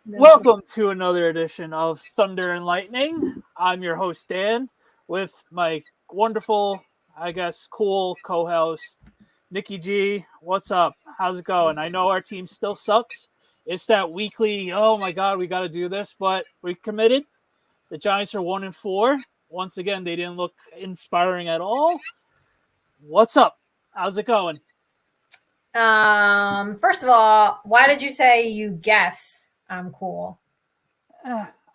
Welcome to another edition of Thunder and Lightning. I'm your host, Dan, with my wonderful, cool co-host, Nikki G. What's up? How's it going? I know our team still sucks. It's that weekly, oh my God, we got to do this, but we committed. The Giants are 1-4. Once again, they didn't look inspiring at all. What's up? How's it going? First of all, why did you say you guess I'm cool?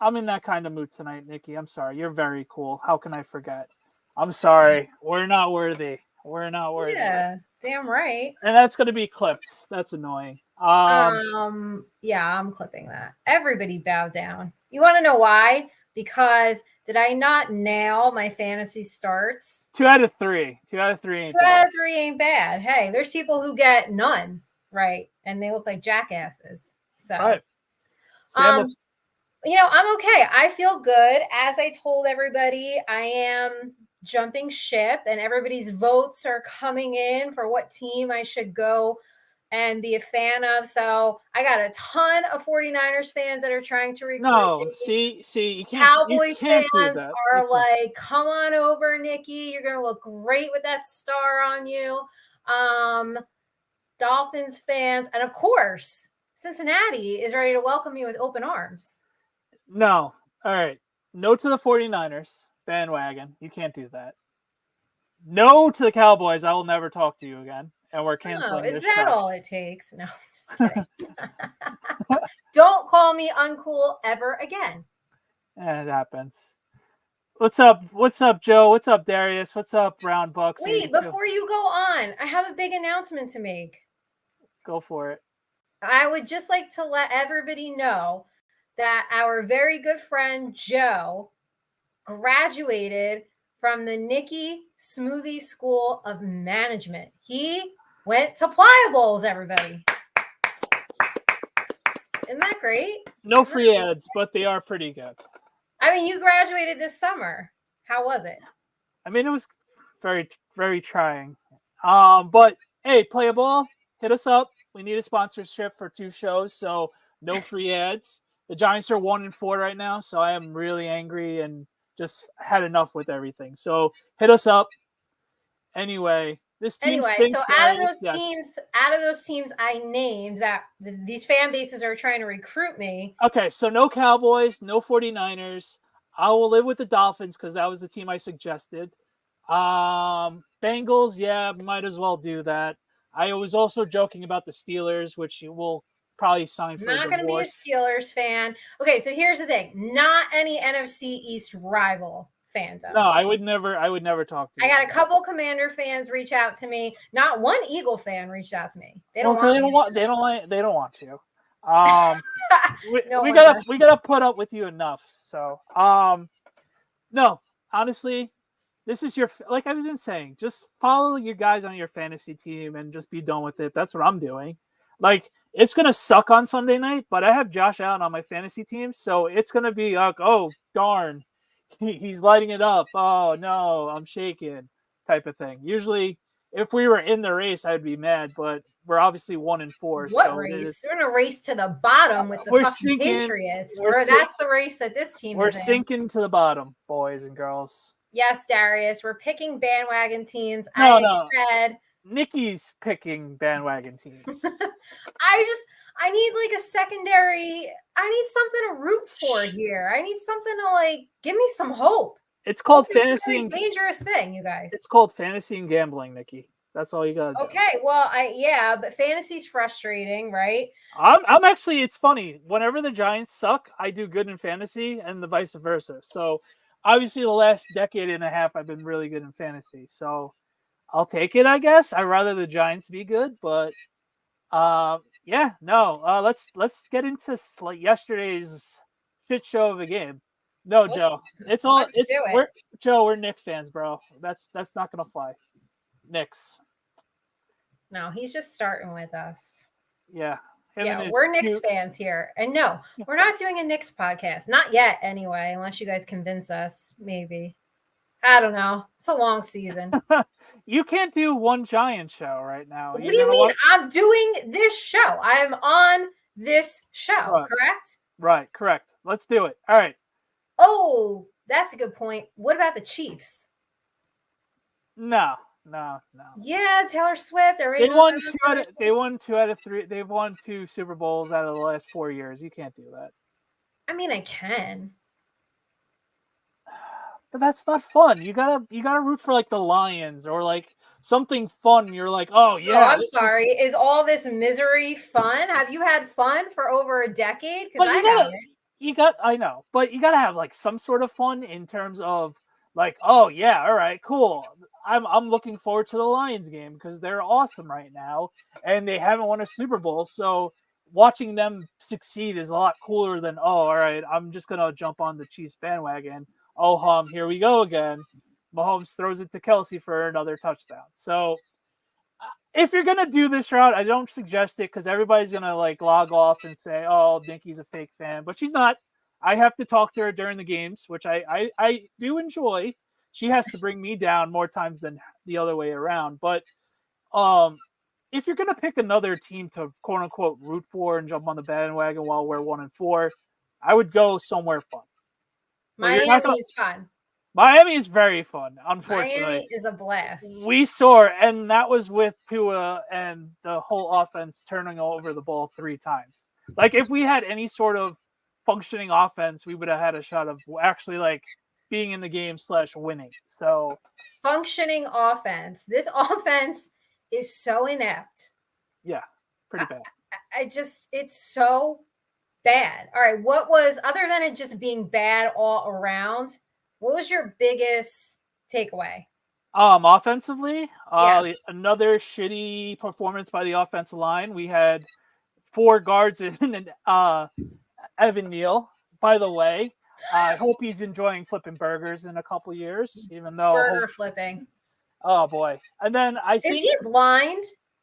I'm in that kind of mood tonight, Nikki. I'm sorry. You're very cool. How can I forget? I'm sorry. We're not worthy. We're not worthy. Yeah, damn right. And that's going to be clipped. That's annoying. Yeah, I'm clipping that. Everybody bow down. You want to know why? Because did I not nail my fantasy starts? 2 out of 3. 2 out of 3 ain't 2 out of 3 ain't bad. Hey, there's people who get none, right? And they look like jackasses. So, right. I'm okay. I feel good. As I told everybody, I am jumping ship, and everybody's votes are coming in for what team I should go and be a fan of. So I got a ton of 49ers fans that are trying to recruit me. See, you can't. Cowboys fans are like, come on over, Nikki. You're gonna look great with that star on you. Dolphins fans, and of course, Cincinnati is ready to welcome you with open arms. No. All right. No to the 49ers bandwagon. You can't do that. No to the Cowboys. I will never talk to you again. And we're canceling this show. Is that all it takes? No, just kidding. Don't call me uncool ever again. It happens. What's up? What's up, Joe? What's up, Darius? What's up, Brown Bucks? Wait, before you go on, I have a big announcement to make. Go for it. I would just like to let everybody know that our very good friend Joe graduated from the Nikki Smoothie School of Management. He went to Pliables, everybody. Isn't that great? No free ads, but they are pretty good. I mean, you graduated this summer. How was it? I mean, it was very, very trying. But hey, play a ball. Hit us up. We need a sponsorship for 2 shows, so no free ads. The Giants are 1-4 right now, so I am really angry and just had enough with everything. So hit us up. Anyway, this team stinks, so out of those teams I named that these fan bases are trying to recruit me. Okay, so no Cowboys, no 49ers. I will live with the Dolphins because that was the team I suggested. Bengals, yeah, might as well do that. I was also joking about the Steelers, which you will probably sign for. Not going to be a Steelers fan. Okay, so here's the thing: not any NFC East rival fans. No, I would never talk to you. I got a couple Commander fans reach out to me. Not one Eagle fan reached out to me. They don't want to. We gotta put up with you enough. So, no, honestly, this is like I've been saying, just follow your guys on your fantasy team and just be done with it. That's what I'm doing. Like, it's going to suck on Sunday night, but I have Josh Allen on my fantasy team, so it's going to be like, oh, darn, he's lighting it up. Oh, no, I'm shaking type of thing. Usually, if we were in the race, I'd be mad, but we're obviously 1-4. What race? We're in a race to the bottom with the fucking Patriots. That's the race that this team is in. We're sinking to the bottom, boys and girls. Yes, Darius, we're picking bandwagon teams. I said Nikki's picking bandwagon teams. I need like a secondary. I need something to root for here. I need something to like give me some hope. It's called fantasy. It's a very dangerous thing, you guys. It's called fantasy and gambling, Nikki. That's all you gotta do. Okay, well, but fantasy's frustrating, right? I'm actually. It's funny. Whenever the Giants suck, I do good in fantasy, and the vice versa. So. Obviously, the last decade and a half, I've been really good in fantasy. So I'll take it, I guess. I'd rather the Giants be good. But, let's get into yesterday's shit show of a game. No, Joe. We're Knicks fans, bro. That's not going to fly. Knicks. No, he's just starting with us. Yeah. We're Knicks fans here. And no, we're not doing a Knicks podcast. Not yet, anyway, unless you guys convince us, maybe. I don't know. It's a long season. You can't do one Giant show right now. What do you mean? I'm doing this show. I'm on this show, correct? Right, correct. Let's do it. All right. Oh, that's a good point. What about the Chiefs? No. Yeah, Taylor Swift. They Everybody knows won about two out Taylor of Swift. they won 2 out of 3. They've won 2 Super Bowls out of the last 4 years. You can't do that. I mean, I can. But that's not fun. You gotta root for like the Lions or like something fun. You're like, oh Oh, yeah, I'm this is. sorry. Is all this misery fun? Have you had fun for over a decade? Because But I haven't. I know, but you gotta have like some sort of fun in terms of like, oh yeah, all right, cool. I'm looking forward to the Lions game because they're awesome right now, and they haven't won a Super Bowl, so watching them succeed is a lot cooler than all right, I'm just gonna jump on the Chiefs bandwagon. Oh here we go again. Mahomes throws it to Kelsey for another touchdown. So if you're gonna do this route, I don't suggest it because everybody's gonna like log off and say, "Oh, Nikki's a fake fan," but she's not. I have to talk to her during the games, which I do enjoy. She has to bring me down more times than the other way around. But um, if you're gonna pick another team to quote unquote root for and jump on the bandwagon while we're 1-4, I would go somewhere fun. But you're not gonna. Miami's fun. Miami is very fun, unfortunately. Miami is a blast. We saw, and that was with Tua and the whole offense turning over the ball 3 times. Like, if we had any sort of functioning offense, we would have had a shot of actually like being in the game / winning. So, Functioning offense. This offense is so inept. yeah, pretty bad. It's so bad. All right. What was, other than it just being bad all around, what was your biggest takeaway? Offensively, Yeah. another shitty performance by the offensive line. We had 4 guards in Evan Neal. By the way, I hope he's enjoying flipping burgers in a couple years, even though Flipping. oh boy. And then I Is think he blind?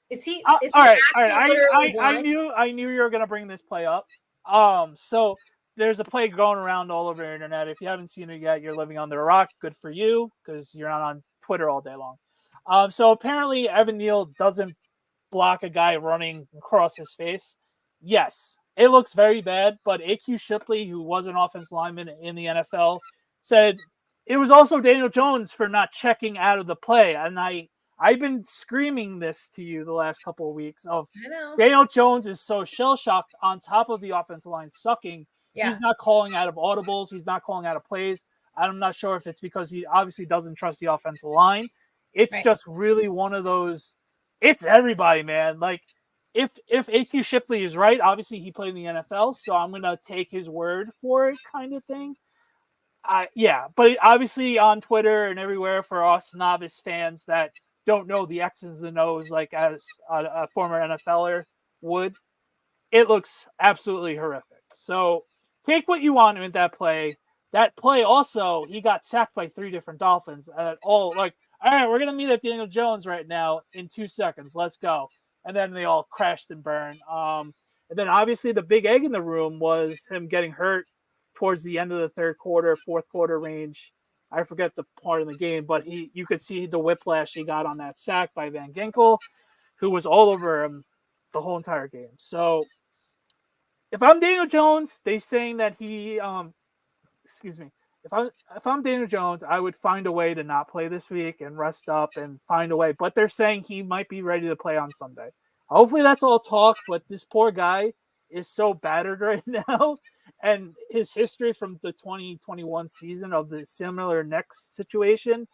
Is he all right. actually literally blind? I knew you were gonna bring this play up. So there's a play going around all over the internet. If you haven't seen it yet, you're living under a rock. Good for you, because you're not on Twitter all day long. So apparently Evan Neal doesn't block a guy running across his face. Yes, it looks very bad, but AQ Shipley, who was an offensive lineman in the NFL, said it was also Daniel Jones for not checking out of the play. And I've been screaming this to you the last couple of weeks of I know. Daniel Jones is so shell-shocked on top of the offensive line sucking. Yeah. He's not calling out of audibles. He's not calling out of plays. I'm not sure if it's because he obviously doesn't trust the offensive line. It's just really one of those. It's everybody, man. Like, if AQ Shipley is right, obviously he played in the NFL, so I'm going to take his word for it kind of thing. Yeah, but obviously on Twitter and everywhere for us novice fans that don't know the X's and O's like as a former NFLer would, it looks absolutely horrific. So take what you want with that play. That play also, he got sacked by 3 different Dolphins. All like, all right, we're going to meet at Daniel Jones right now in 2 seconds. Let's go. And then they all crashed and burned. And then obviously the big egg in the room was him getting hurt towards the end of the 3rd quarter, 4th quarter range. I forget the part of the game, but you could see the whiplash he got on that sack by Van Ginkel, who was all over him the whole entire game. So if I'm Daniel Jones, they saying that he excuse me. If I'm Daniel Jones, I would find a way to not play this week and rest up and find a way. But they're saying he might be ready to play on Sunday. Hopefully that's all talk, but this poor guy is so battered right now. And his history from the 2021 season of the similar neck situation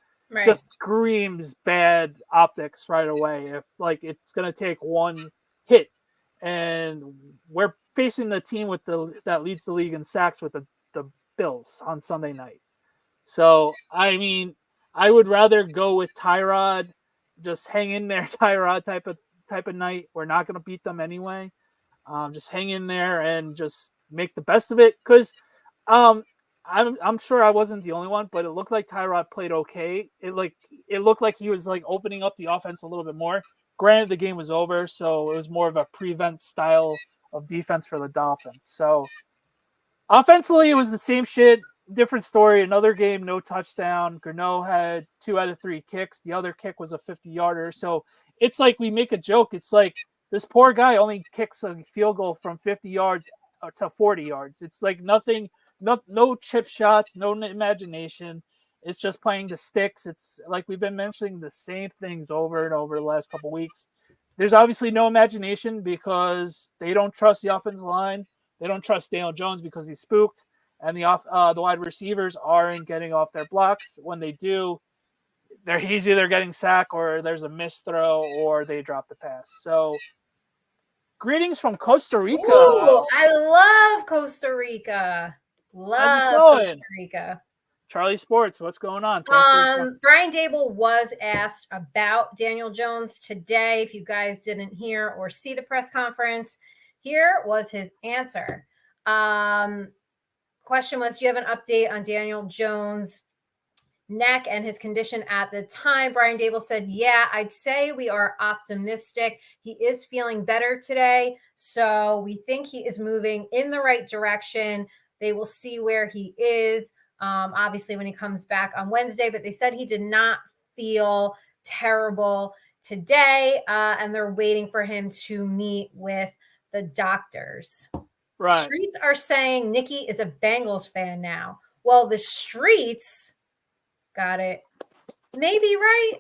just screams bad optics right away. If like it's gonna take one hit, and we're facing the team with that leads the league in sacks with the Bills on Sunday night. So I mean, I would rather go with Tyrod, just hang in there, Tyrod type of night. We're not gonna beat them anyway. Just hang in there and just make the best of it. Because I'm sure I wasn't the only one, but it looked like Tyrod played okay. It looked like he was like opening up the offense a little bit more. Granted, the game was over, so it was more of a prevent style of defense for the Dolphins. So offensively, it was the same shit, different story. Another game, no touchdown. Gurneau had 2 out of 3 kicks. The other kick was a 50-yarder. So it's like we make a joke. It's like this poor guy only kicks a field goal from 50 yards to 40 yards. It's like nothing, no chip shots, no imagination. It's just playing the sticks. It's like we've been mentioning the same things over and over the last couple weeks. There's obviously no imagination because they don't trust the offensive line. They don't trust Daniel Jones because he's spooked, and the wide receivers aren't getting off their blocks. When they do, he's either getting sacked or there's a missed throw or they drop the pass. So, greetings from Costa Rica. Ooh, I love Costa Rica. Love Costa Rica. Charlie Sports, what's going on? Brian Daboll was asked about Daniel Jones today. If you guys didn't hear or see the press conference, here was his answer. Question was, do you have an update on Daniel Jones' neck and his condition at the time? Brian Daboll said, yeah, I'd say we are optimistic. He is feeling better today. So we think he is moving in the right direction. They will see where he is. Obviously when he comes back on Wednesday, but they said he did not feel terrible today. And they're waiting for him to meet with the doctors. Right. Streets are saying Nikki is a Bengals fan now. Well, the streets got it. Maybe, right?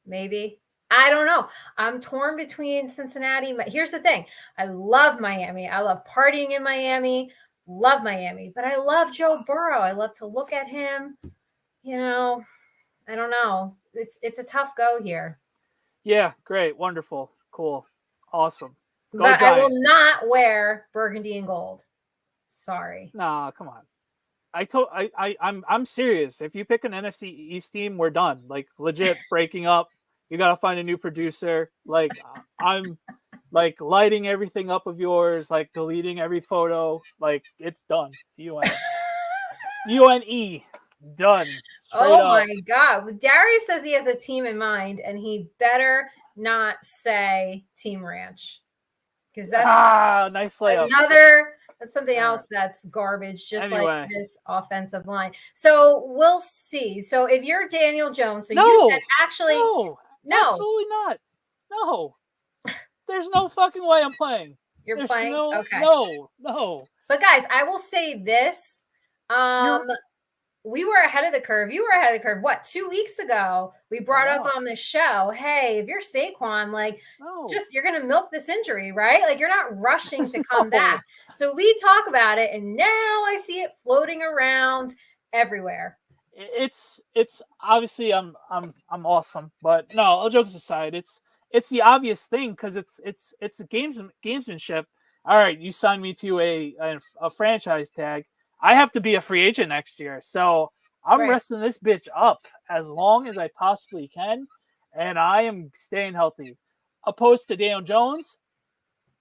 Maybe. I don't know. I'm torn between Cincinnati. Here's the thing. I love Miami. I love partying in Miami. Love Miami, but I love Joe Burrow. I love to look at him. You know, I don't know. It's a tough go here. Yeah, great, wonderful, cool, awesome. Go but Giants. I will not wear burgundy and gold. Sorry. Nah, come on. I'm serious. If you pick an NFC East team, we're done. Like legit breaking up. You gotta find a new producer. Like I'm like lighting everything up of yours, like deleting every photo. Like it's done. DUNE. Done. Straight up. My God. Darius says he has a team in mind and he better not say Team Ranch. Because that's nice layup. That's something else that's garbage, just like this offensive line. So we'll see. So if you're Daniel Jones, you said actually no, absolutely not. No. There's no fucking way I'm playing. You're playing? Okay. No. But guys, I will say this. We were ahead of the curve. You were ahead of the curve. What, 2 weeks ago, we brought up on the show, hey, if you're Saquon, like, you're going to milk this injury, right? Like, you're not rushing to come back. So we talk about it, and now I see it floating around everywhere. It's obviously I'm awesome, but no, all jokes aside, it's the obvious thing because it's a gamesmanship. All right, you signed me to a franchise tag. I have to be a free agent next year. So I'm resting this bitch up as long as I possibly can. And I am staying healthy. Opposed to Daniel Jones,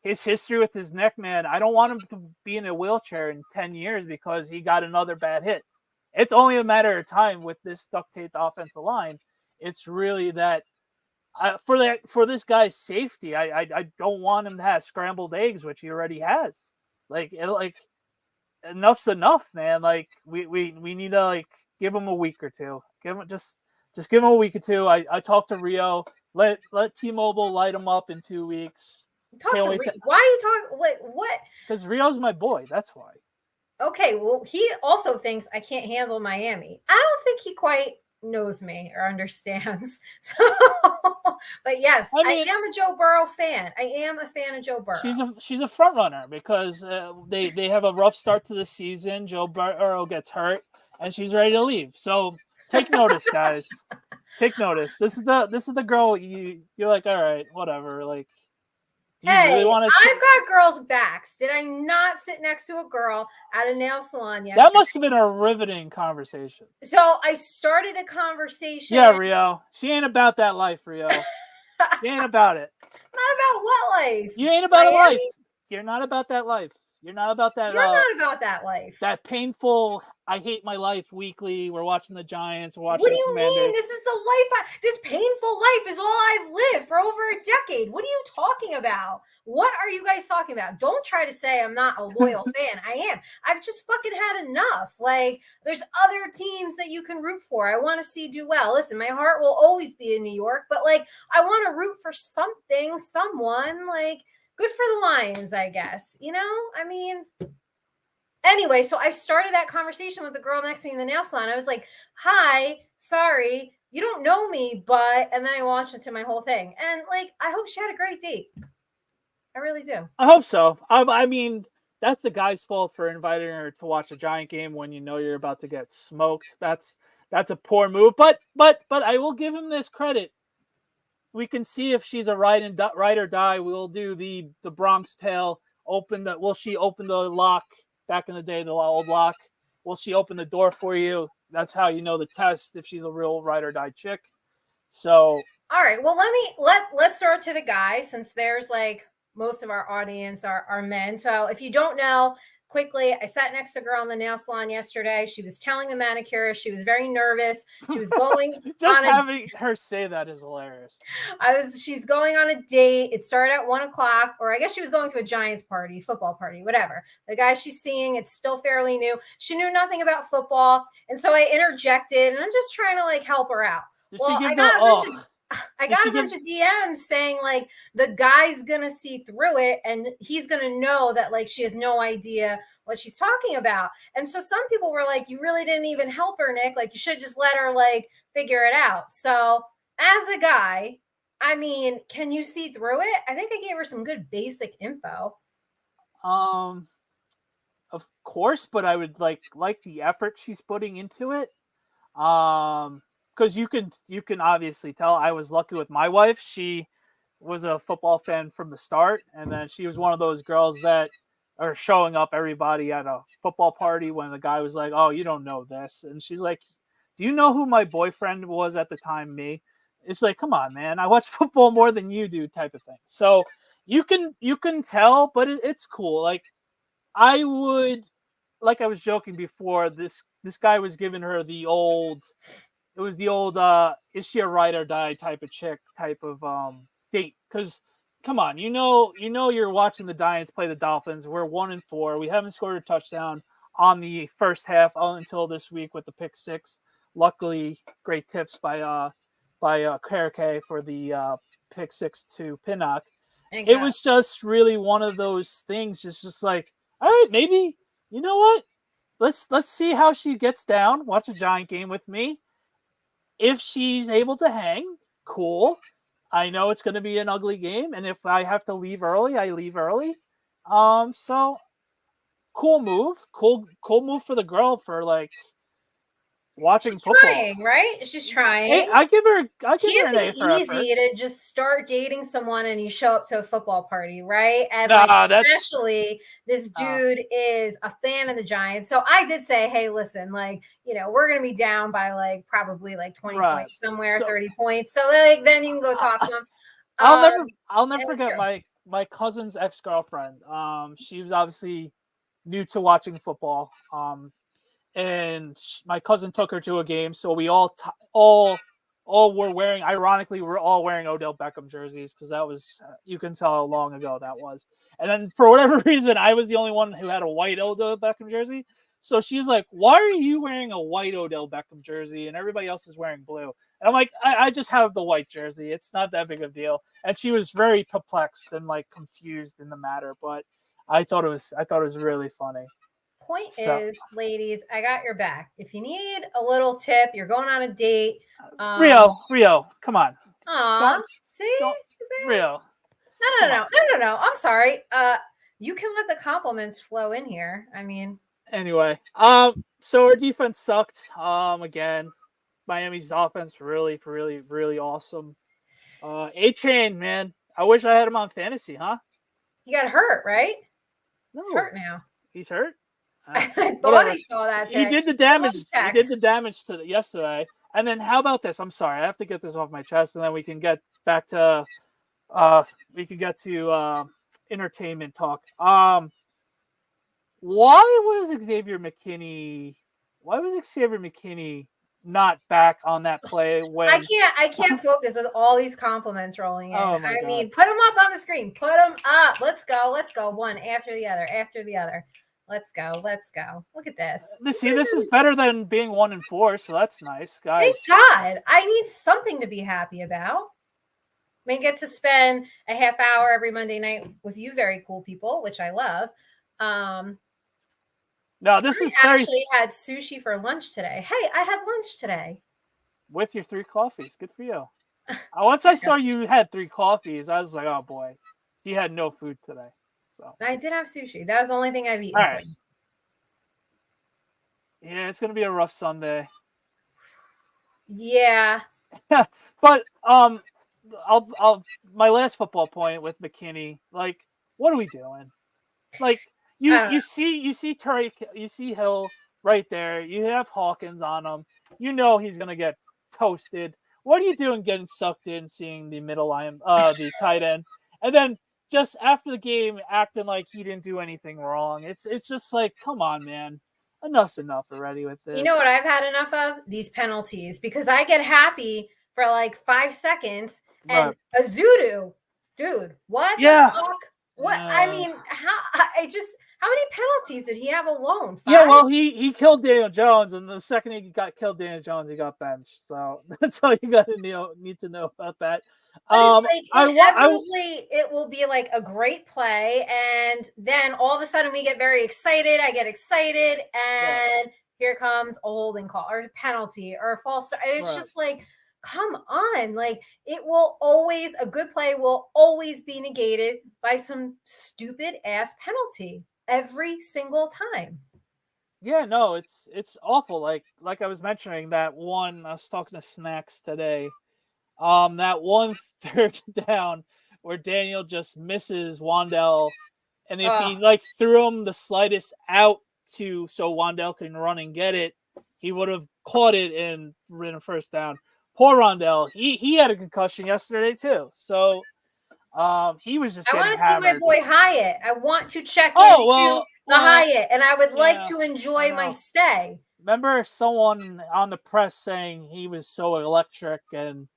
his history with his neck, man, I don't want him to be in a wheelchair in 10 years because he got another bad hit. It's only a matter of time with this duct-taped offensive line. It's really that for this guy's safety, I don't want him to have scrambled eggs, which he already has. Enough's enough, man. Like we need to like give him a week or two. Give him just give him a week or two. I talked to Rio. Let T-Mobile light him up in 2 weeks. Why are you talking? Wait, what? Because Rio's my boy. That's why. Okay, well, he also thinks I can't handle Miami. I don't think he quite knows me or understands. So, but yes, I am a Joe Burrow fan. I am a fan of Joe Burrow. She's a front runner because they have a rough start to the season. Joe Burrow gets hurt and she's ready to leave. So take notice, guys. Take notice. This is the girl you're like, all right, whatever. Like, hey, really I've got girls' backs. Did I not sit next to a girl at a nail salon yesterday? That must have been a riveting conversation. So I started the conversation. Yeah, Rio. She ain't about that life, Rio. She ain't about it. Not about what life? You ain't about a life. You're not about that life. You're not about that. You're not about that life. That painful, I hate my life weekly. We're watching the Giants. We're watching What do you Commanders. mean? This is the life. This painful life is all I've lived for over a decade. What are you talking about? What are you guys talking about? Don't try to say I'm not a loyal fan. I am. I've just fucking had enough. Like, there's other teams that you can root for. I want to see do well. Listen, my heart will always be in New York, but like, I want to root for something, someone. Like, good for the Lions, I guess. You know, I mean, Anyway, so I started that conversation with the girl next to me in the nail salon. I was like, hi, sorry, you don't know me, but, and then I launched into my whole thing. And like, I hope she had a great date. I really do. I hope so. I mean, that's the guy's fault for inviting her to watch a Giant game when you know you're about to get smoked. That's a poor move. But I will give him this credit. We can see if she's a ride or die. We'll do the Bronx Tale. Will she open the lock back in the day, the old lock? Will she open the door for you? That's how you know the test if she's a real ride or die chick. So all right, well, let's start to the guys, since there's like most of our audience are men. So if you don't know, quickly, I sat next to a girl in the nail salon yesterday. She was telling the manicurist she was very nervous. She was going just having her say that is hilarious. She's going on a date. It started at 1:00, or I guess she was going to a Giants party, football party, whatever. The guy she's seeing, it's still fairly new. She knew nothing about football, and so I interjected, and I'm just trying to like help her out. I got a bunch of DMs saying like the guy's gonna see through it and he's gonna know that like she has no idea what she's talking about. And so some people were like, you really didn't even help her, Nick. Like you should just let her like figure it out. So as a guy, I mean, can you see through it? I think I gave her some good basic info. Of course, but I would like the effort she's putting into it. Because you can obviously tell. I was lucky with my wife. She was a football fan from the start, and then she was one of those girls that are showing up everybody at a football party when the guy was like, "Oh, you don't know this," and she's like, "Do you know who my boyfriend was at the time?" Me. It's like, come on, man. I watch football more than you do, type of thing. So you can tell, but it's cool. Like I was joking before. This guy was giving her the old. It was the old is she a ride or die type of chick type of date. Because come on, you're watching the Giants play the Dolphins. We're 1-4. We haven't scored a touchdown on the first half until this week with the pick six. Luckily, great tips by Karake for the pick six to Pinnock. It was just really one of those things. Just like, all right, maybe you know what? Let's see how she gets down. Watch a Giant game with me. If she's able to hang, cool. I know it's going to be an ugly game, and if I have to leave early, I leave early. So cool move for the girl for like watching football. Trying, right? She's trying. Hey, I give her an A for effort. Easy to just start dating someone and you show up to a football party, right? And especially this dude is a fan of the Giants. So I did say, hey, listen, like, we're gonna be down by like probably like 20 points somewhere, 30 points. So like then you can go talk to him. I'll never forget my cousin's ex-girlfriend. She was obviously new to watching football. And my cousin took her to a game, so we all were wearing. Ironically, we're all wearing Odell Beckham jerseys because that was you can tell how long ago that was. And then for whatever reason, I was the only one who had a white Odell Beckham jersey. So she was like, "Why are you wearing a white Odell Beckham jersey and everybody else is wearing blue?" And I'm like, "I just have the white jersey. It's not that big of a deal." And she was very perplexed and like confused in the matter, but I thought it was really funny. Point is, ladies, I got your back. If you need a little tip, you're going on a date. Rio, come on. See? Rio. No. I'm sorry. You can let the compliments flow in here. I mean. Anyway, so our defense sucked. Again, Miami's offense really, really, really awesome. A-Chain, man. I wish I had him on fantasy, huh? He got hurt, right? No. He's hurt now. He's hurt? I thought he saw that today. He did the damage. He did the damage to yesterday. And then how about this? I'm sorry, I have to get this off my chest, and then we can get back to entertainment talk. Why was Xavier Mckinney not back on that play when I can't focus with all these compliments rolling in. Oh my God. Mean, put them up on the screen. Put them up. Let's go. One after the other. Let's go. Look at this. See, this is better than being 1-4, so that's nice, guys. Thank God. I need something to be happy about. I get to spend a half hour every Monday night with you very cool people, which I love. No, this is I very actually had sushi for lunch today. Hey, I had lunch today. with your 3 coffees. Good for you. Once I saw you had 3 coffees, I was like, oh boy, he had no food today. So I did have sushi. That was the only thing I've eaten all right. today. Yeah, it's gonna be a rough Sunday. Yeah. But I'll my last football point with McKinney. Like, what are we doing? Like, you see Tariq, you see Hill right there. You have Hawkins on him. You know he's gonna get toasted. What are you doing getting sucked in, seeing the middle line, the tight end, and then just after the game acting like he didn't do anything wrong? It's just like, come on, man. Enough's enough already with this. You know what I've had enough of? These penalties, because I get happy for like 5 seconds and a Zudu, dude, what Yeah. the fuck? What? I mean, how many penalties did he have alone? 5? Yeah, well, he killed Daniel Jones, and the second he got killed Daniel Jones, he got benched. So that's all you got to need to know about that. But it's like inevitably it will be like a great play, and then all of a sudden we get very excited. I get excited, and here comes a holding call or a penalty or a false start. And it's just like, come on. Like, it will always, a good play will always be negated by some stupid ass penalty every single time. Yeah, no, it's awful. Like I was mentioning, that one, I was talking to Snacks today. That one third down where Daniel just misses Wandell, and if he like threw him the slightest out so Wandell can run and get it, he would have caught it and ran a first down. Poor Rondell. He had a concussion yesterday too, so he was just. I want to see my hammered. boy Hyatt. I want to check into the Hyatt, and I would like to enjoy my stay. Remember someone on the press saying he was so electric, and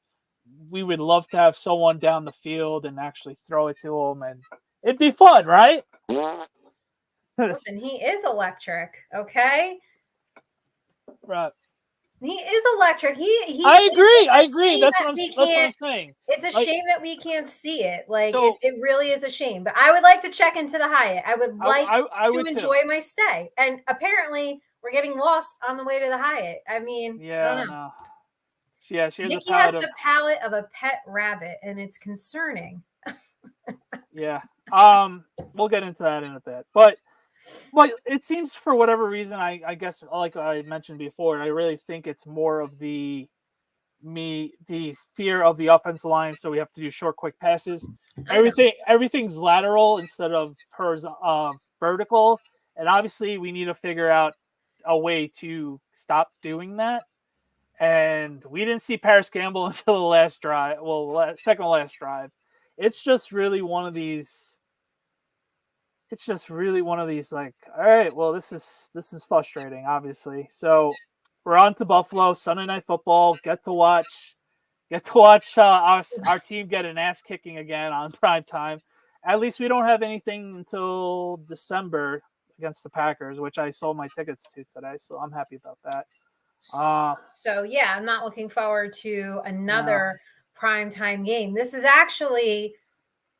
we would love to have someone down the field and actually throw it to him, and it'd be fun, right? Listen, he is electric, okay? Right. He is electric. I agree. That's what I'm saying. It's a shame that we can't see it. Like, it really is a shame. But I would like to check into the Hyatt. I would like to enjoy my stay. And apparently, we're getting lost on the way to the Hyatt. I mean, I don't know. No. Yeah, Nikki has the palate of a pet rabbit, and it's concerning. Yeah. We'll get into that in a bit. But it seems, for whatever reason, I guess, like I mentioned before, I really think it's more of the fear of the offensive line, so we have to do short, quick passes. Everything's lateral instead of hers vertical, and obviously we need to figure out a way to stop doing that. And we didn't see Paris Campbell until the last drive. Well, second to last drive. It's just really one of these. Like, all right, well, this is frustrating, obviously. So we're on to Buffalo, Sunday Night Football. Get to watch our team get an ass kicking again on prime time. At least we don't have anything until December against the Packers, which I sold my tickets to today, so I'm happy about that. So yeah, I'm not looking forward to another primetime game. This is actually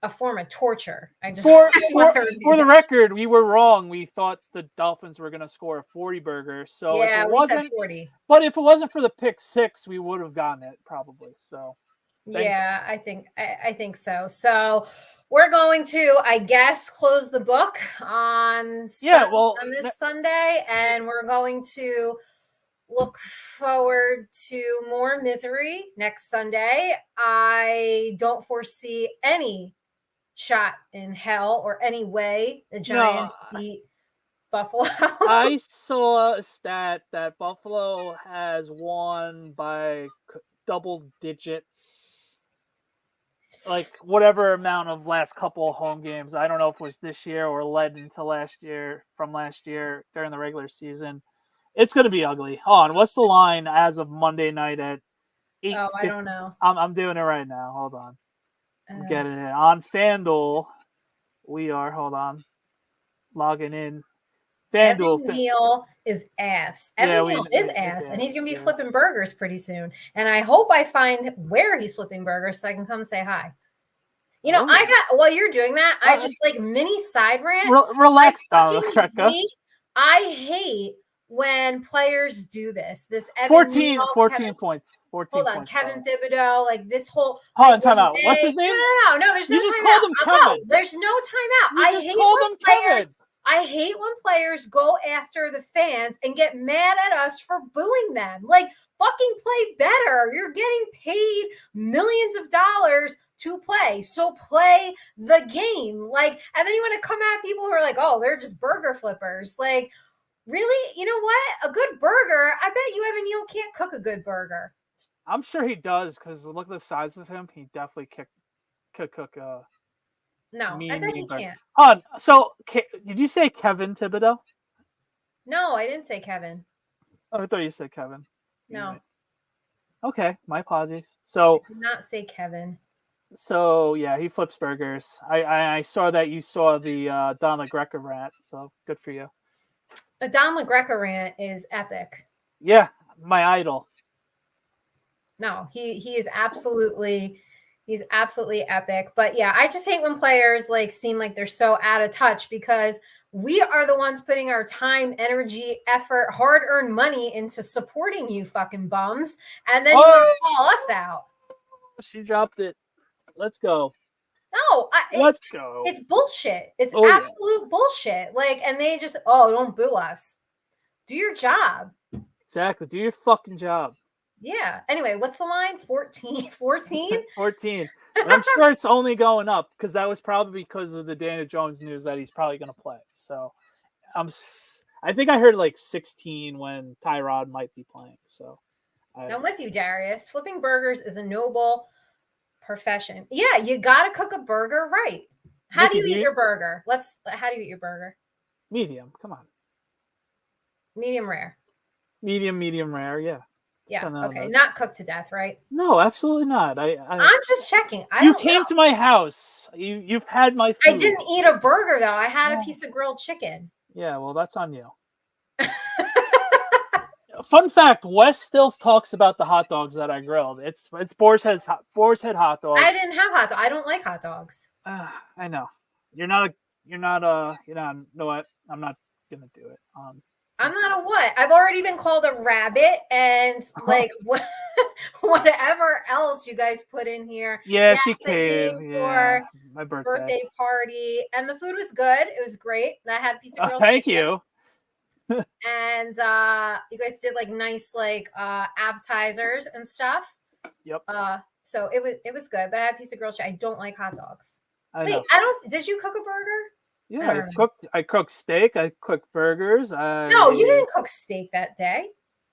a form of torture. For the record, we were wrong. We thought the Dolphins were going to score a 40 burger. So yeah, if it wasn't, said 40. But if it wasn't for the pick six, we would have gotten it probably. So thanks. Yeah, I think so. So we're going to, I guess, close the book on this Sunday, and we're going to look forward to more misery next Sunday. I don't foresee any shot in hell or any way the Giants beat Buffalo. I saw a stat that Buffalo has won by double digits, like whatever amount of last couple of home games. I don't know if it was this year or led into last year during the regular season. It's going to be ugly. Hold on, what's the line as of Monday night at 8:50? Oh, I don't know. I'm doing it right now. Hold on. I'm getting it on FanDuel. We are. Hold on. Logging in. FanDuel. Evan Neal is ass. Evan Neal is ass, and he's going to be flipping burgers pretty soon. And I hope I find where he's flipping burgers so I can come say hi. You know, while you're doing that, I just like mini side rant. Relax, I hate when players do this. This Evan 14 Neal, 14 points. 14 hold on, points. Kevin Thibodeau, like this whole Hold like on, time out. What's his name? No, there's no You just timeout. called him No, Kevin. there's no timeout. You I just hate called when him players Kevin. I hate when players go after the fans and get mad at us for booing them. Like, fucking play better. You're getting paid millions of dollars to play. So play the game. Like, and then you want to come at people who are like, oh, they're just burger flippers. Like, really? You know what? A good burger, I bet you, Evan, you can't cook a good burger. I'm sure he does, because look at the size of him. He definitely could cook a No, I bet he can't. So, did you say Kevin Thibodeau? No, I didn't say Kevin. Oh, I thought you said Kevin. No. Okay, my apologies. So, I did not say Kevin. So yeah, he flips burgers. I saw that you saw the Don LaGreca rant, so good for you. A Don LaGreca rant is epic. Yeah, my idol. No, he is absolutely epic. But yeah, I just hate when players like seem like they're so out of touch, because we are the ones putting our time, energy, effort, hard-earned money into supporting you fucking bums, and then you want to call us out. She dropped it. Let's go. No, let's go. It's bullshit. It's absolute bullshit. Like, and they just, don't boo us. Do your job. Exactly. Do your fucking job. Yeah. Anyway, what's the line? 14? 14? 14. I'm sure it's only going up, because that was probably because of the Daniel Jones news that he's probably going to play. So I think I heard like 16 when Tyrod might be playing. So I'm with you, Darius. Flipping burgers is a noble profession. Yeah, you got to cook a burger right. How Nikki, do you eat your burger? How do you eat your burger? Medium. Come on. Medium rare. Medium rare. Yeah. Yeah. Okay. Not cooked to death, right? No, absolutely not. I'm just checking. You came to my house. You've had my food. I didn't eat a burger though. I had a piece of grilled chicken. Yeah, well, that's on you. Fun fact: Wes still talks about the hot dogs that I grilled. It's Boar's Head hot dogs. I didn't have hot dogs. I don't like hot dogs. I know. You're not. You know what? I'm not gonna do it. I'm not a what? I've already been called a rabbit and like whatever else you guys put in here. Yeah, yes, she came for my birthday party, and the food was good. It was great. I had a piece of grilled thank chicken. You. And you guys did like nice appetizers and stuff. Yep. So it was good, but I had a piece of grilled chicken. I don't like hot dogs. Wait, did you cook a burger? Yeah, I cooked steak. I cooked burgers. No, you didn't cook steak that day.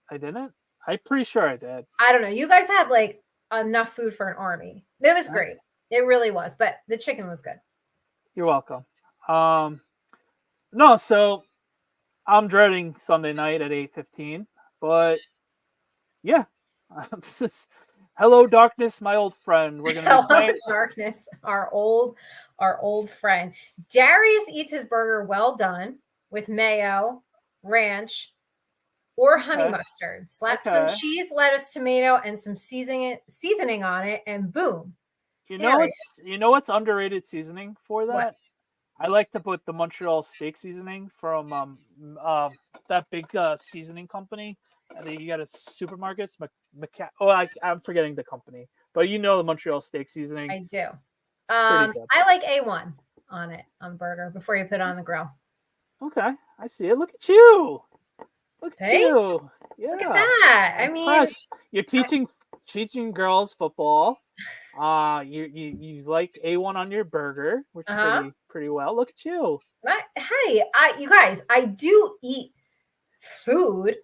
I didn't. I'm pretty sure I did. I don't know. You guys had like enough food for an army. It was great. It really was. But the chicken was good. You're welcome. No, so I'm dreading Sunday night at 8:15. But yeah, hello darkness, my old friend. We're gonna be playing darkness, our old friend. Darius eats his burger well done with mayo, ranch, or honey mustard. Slap some cheese, lettuce, tomato, and some seasoning on it, and boom. You know what's underrated seasoning for that? What? I like to put the Montreal steak seasoning from that big seasoning company. I think you got at supermarkets. I'm forgetting the company, but you know the Montreal steak seasoning. I do. I like A1 on it on burger before you put it on the grill. Okay, I see it. Look at you. Look at you. Yeah. Look at that. I mean, you're teaching girls football. You like A1 on your burger, which is pretty well. Look at you. Hey, you guys, I do eat food.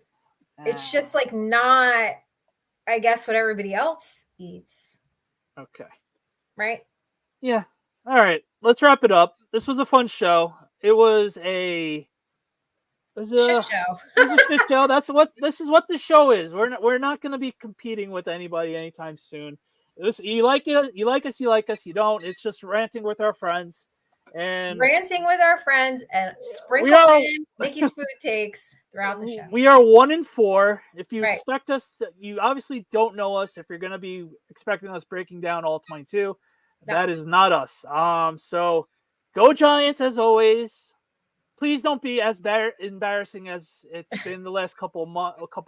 It's just like not, I guess, what everybody else eats. Okay. Right? Yeah. All right. Let's wrap it up. This was a fun show. It was a shit show. It was a shit show. This is what the show is. We're not going to be competing with anybody anytime soon. You like it, you like us, you like us. You don't. It's just ranting with our friends. And sprinkling in Nikki's food takes throughout the show. We are 1-4. If you expect us you obviously don't know us. If you're going to be expecting us breaking down all 22, that is not us. So go Giants as always. please don't be as embarrassing as it's been the last couple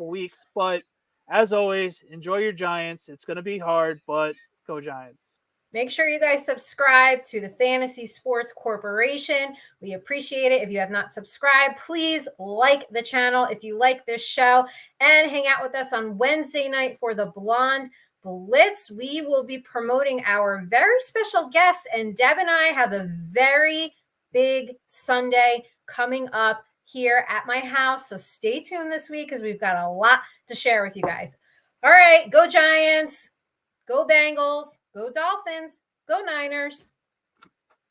weeks. But as always, enjoy your Giants. It's going to be hard, but go Giants. Make sure you guys subscribe to the Fantasy Sports Corporation. We appreciate it. If you have not subscribed, please like the channel if you like this show, and hang out with us on Wednesday night for the Blonde Blitz. We will be promoting our very special guests, and Deb and I have a very big Sunday coming up here at my house. So stay tuned this week because we've got a lot to share with you guys. All right, go Giants. Go Bengals, go Dolphins, go Niners.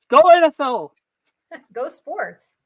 Go NFL. Go sports.